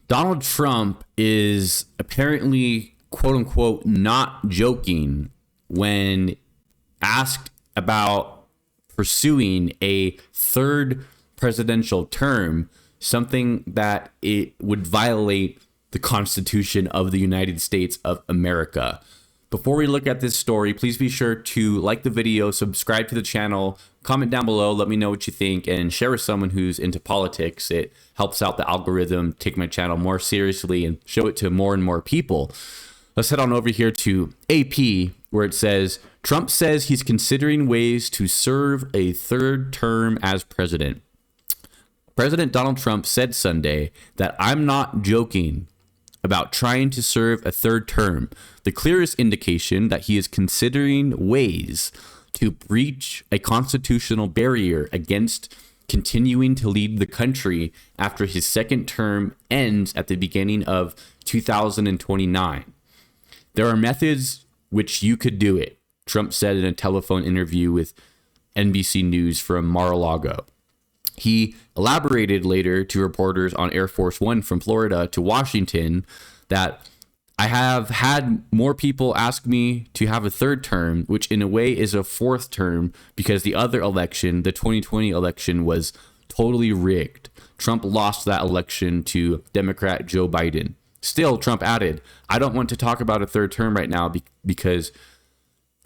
Donald Trump is apparently, quote unquote, not joking when asked about pursuing a third presidential term, something that it would violate the Constitution of the United States of America. Before we look at this story, please be sure to like the video, subscribe to the channel, comment down below, let me know what you think, and share with someone who's into politics. It helps out the algorithm, take my channel more seriously, and show it to more and more people. Let's head on over here to AP, where it says, Trump says he's considering ways to serve a third term as president. President Donald Trump said Sunday that I'm not joking about trying to serve a third term, the clearest indication that he is considering ways to breach a constitutional barrier against continuing to lead the country after his second term ends at the beginning of 2029. There are methods which you could do it, Trump said in a telephone interview with NBC News from Mar-a-Lago. He elaborated later to reporters on Air Force One from Florida to Washington that I have had more people ask me to have a third term, which in a way is a fourth term because the other election, the 2020 election, was totally rigged. Trump lost that election to Democrat Joe Biden. Still, Trump added, I don't want to talk about a third term right now because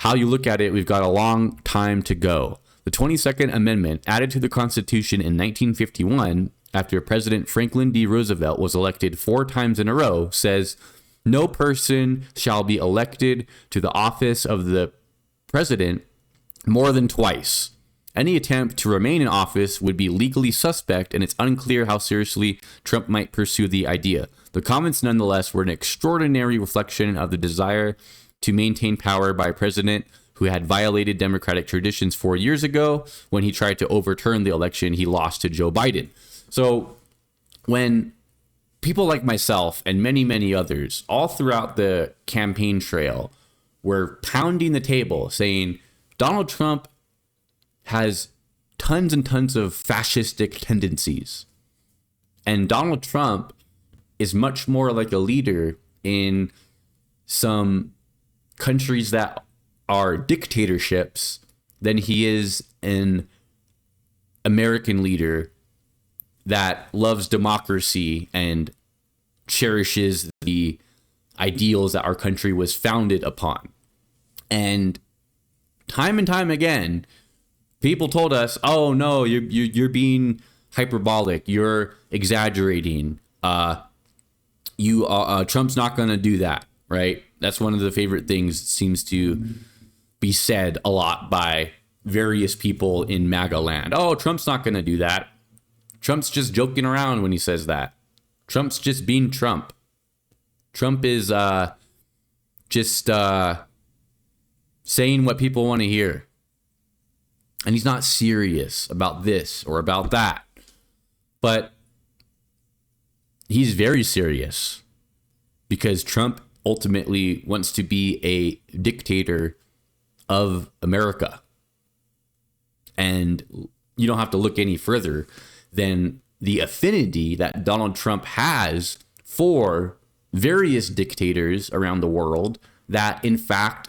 how you look at it, we've got a long time to go. The 22nd Amendment, added to the Constitution in 1951 after President Franklin D. Roosevelt was elected 4 times in a row, says, no person shall be elected to the office of the president more than twice. Any attempt to remain in office would be legally suspect, and it's unclear how seriously Trump might pursue the idea. The comments, nonetheless, were an extraordinary reflection of the desire to maintain power by a president who had violated democratic traditions 4 years ago when he tried to overturn the election he lost to Joe Biden. So when people like myself and many, many others all throughout the campaign trail were pounding the table saying Donald Trump has tons and tons of fascistic tendencies, and Donald Trump is much more like a leader in some countries that are dictatorships than he is an American leader that loves democracy and cherishes the ideals that our country was founded upon. And time again, people told us, "Oh no, you're being hyperbolic. You're exaggerating. Trump's not going to do that." Right? That's one of the favorite things that seems to be said a lot by various people in MAGA land. Oh, Trump's not going to do that. Trump's just joking around when he says that. Trump's just being Trump. Trump is just saying what people want to hear. And he's not serious about this or about that. But he's very serious because Trump ultimately wants to be a dictator of America. And you don't have to look any further than the affinity that Donald Trump has for various dictators around the world that in fact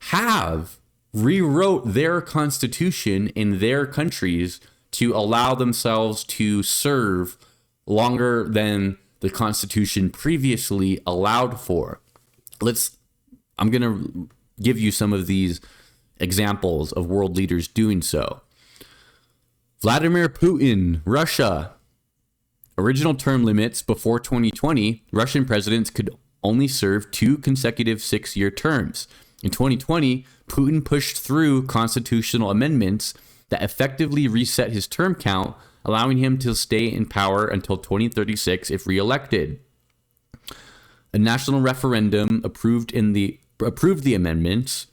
have rewrote their constitution in their countries to allow themselves to serve longer than the Constitution previously allowed for. I'm going to give you some of these examples of world leaders doing so. Vladimir Putin, Russia. Original term limits before 2020, Russian presidents could only serve 2 consecutive 6-year terms. In 2020, Putin pushed through constitutional amendments that effectively reset his term count, allowing him to stay in power until 2036 if reelected. A national referendum approved the amendments,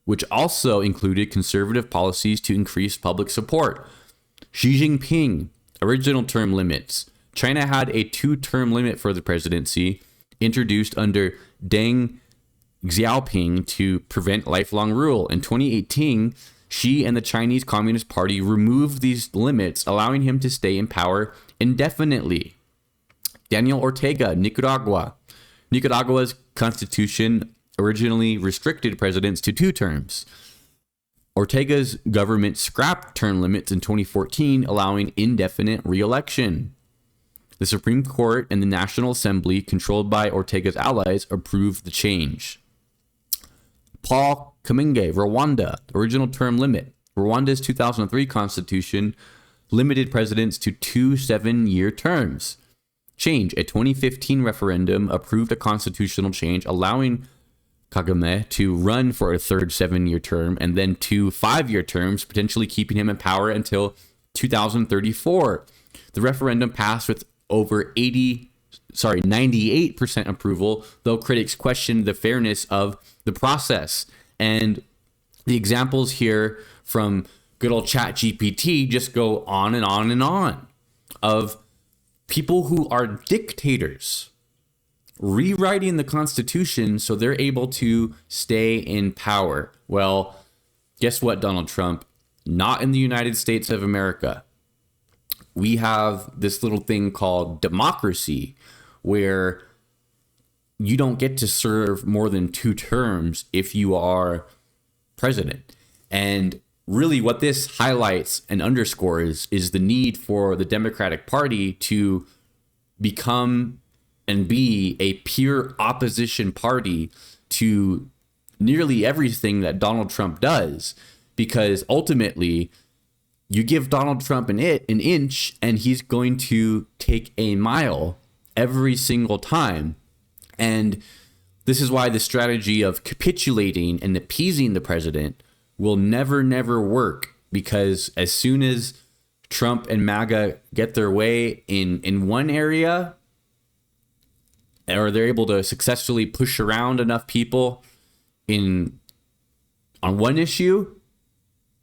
which also included conservative policies to increase public support. Xi Jinping, original term limits. China had a 2-term limit for the presidency, introduced under Deng Xiaoping to prevent lifelong rule. In 2018, Xi and the Chinese Communist Party removed these limits, allowing him to stay in power indefinitely. Daniel Ortega, Nicaragua. Nicaragua's constitution originally restricted presidents to 2 terms. Ortega's government scrapped term limits in 2014, allowing indefinite re-election. The Supreme Court and the National Assembly, controlled by Ortega's allies, approved the change. Paul Kagame, Rwanda, original term limit. Rwanda's 2003 constitution limited presidents to 2 7-year terms. Change. A 2015 referendum approved a constitutional change allowing Kagame to run for a third 7-year term and then 2 5-year terms, potentially keeping him in power until 2034. The referendum passed with over 98% approval, though critics questioned the fairness of the process. And the examples here from good old ChatGPT just go on and on and on of people who are dictators rewriting the Constitution so they're able to stay in power. Well, guess what, Donald Trump? Not in the United States of America. We have this little thing called democracy where you don't get to serve more than 2 terms if you are president. And really what this highlights and underscores is the need for the Democratic Party to become and be a pure opposition party to nearly everything that Donald Trump does, because ultimately you give Donald Trump an inch and he's going to take a mile every single time. And this is why the strategy of capitulating and appeasing the president will never work, because as soon as Trump and MAGA get their way in one area, or they're able to successfully push around enough people on one issue,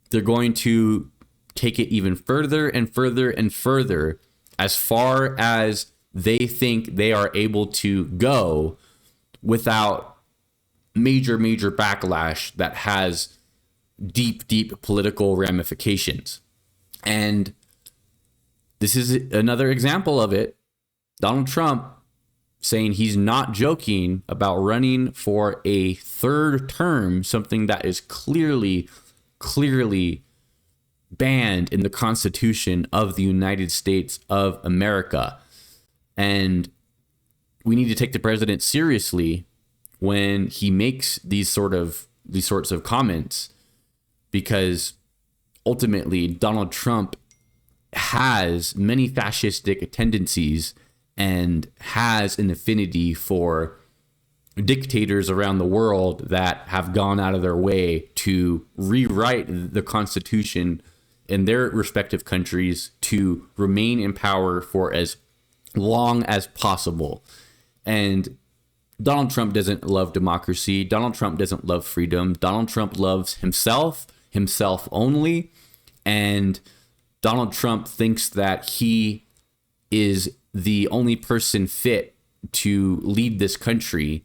they're going to take it even further and further and further as far as they think they are able to go without major backlash that has deep political ramifications. And this is another example of it. Donald Trump saying he's not joking about running for a 3rd term, something that is clearly banned in the Constitution of the United States of America. And we need to take the president seriously when he makes these sorts of comments, because ultimately Donald Trump has many fascistic tendencies and has an affinity for dictators around the world that have gone out of their way to rewrite the Constitution in their respective countries to remain in power for as long as possible. And Donald Trump doesn't love democracy. Donald Trump doesn't love freedom. Donald Trump loves himself only. And Donald Trump thinks that he is the only person fit to lead this country,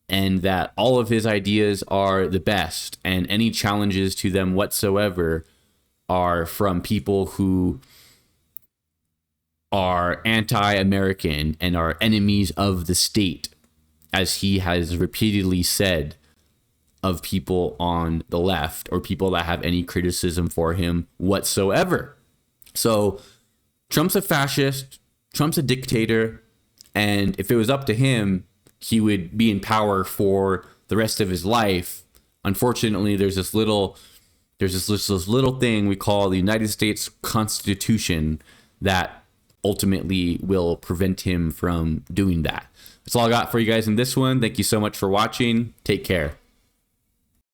and that all of his ideas are the best, and any challenges to them whatsoever are from people who are anti-American and are enemies of the state, as he has repeatedly said of people on the left or people that have any criticism for him whatsoever. So Trump's a fascist, Trump's a dictator, and if it was up to him, he would be in power for the rest of his life. Unfortunately, there's this little thing we call the United States Constitution that ultimately will prevent him from doing that. That's all I got for you guys in this one. Thank you so much for watching. Take care.